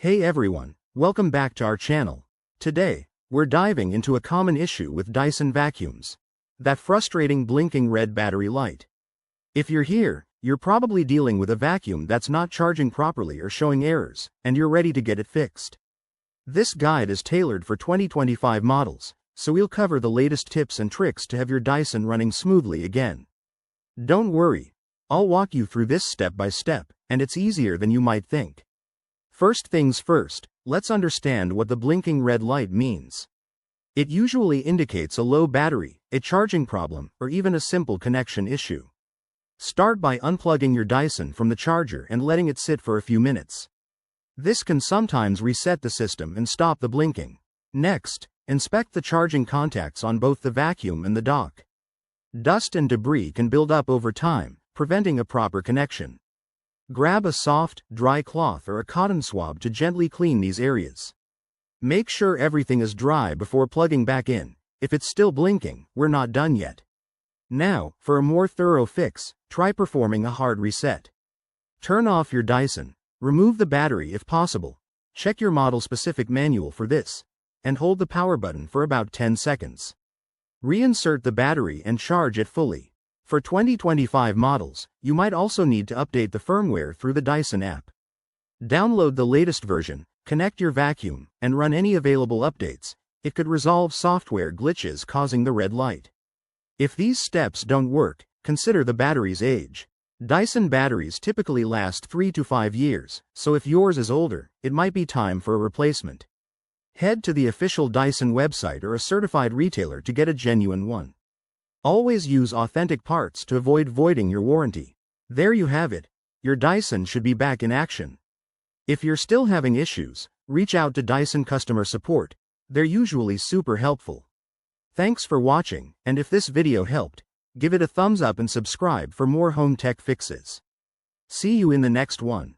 Hey everyone, welcome back to our channel. Today, we're diving into a common issue with Dyson vacuums. That frustrating blinking red battery light. If you're here, you're probably dealing with a vacuum that's not charging properly or showing errors, and you're ready to get it fixed. This guide is tailored for 2025 models, so we'll cover the latest tips and tricks to have your Dyson running smoothly again. Don't worry, I'll walk you through this step by step, and it's easier than you might think. First things first, let's understand what the blinking red light means. It usually indicates a low battery, a charging problem, or even a simple connection issue. Start by unplugging your Dyson from the charger and letting it sit for a few minutes. This can sometimes reset the system and stop the blinking. Next, inspect the charging contacts on both the vacuum and the dock. Dust and debris can build up over time, preventing a proper connection. Grab a soft, dry cloth or a cotton swab to gently clean these areas. Make sure everything is dry before plugging back in. If it's still blinking, we're not done yet. Now, for a more thorough fix, try performing a hard reset. Turn off your Dyson. Remove the battery if possible. Check your model-specific manual for this, and hold the power button for about 10 seconds. Reinsert the battery and charge it fully. For 2025 models, you might also need to update the firmware through the Dyson app. Download the latest version, connect your vacuum, and run any available updates. It could resolve software glitches causing the red light. If these steps don't work, consider the battery's age. Dyson batteries typically last 3 to 5 years, so if yours is older, it might be time for a replacement. Head to the official Dyson website or a certified retailer to get a genuine one. Always use authentic parts to avoid voiding your warranty. There you have it. Your Dyson should be back in action. If you're still having issues, reach out to Dyson customer support. They're usually super helpful. Thanks for watching, and if this video helped, give it a thumbs up and subscribe for more home tech fixes. See you in the next one.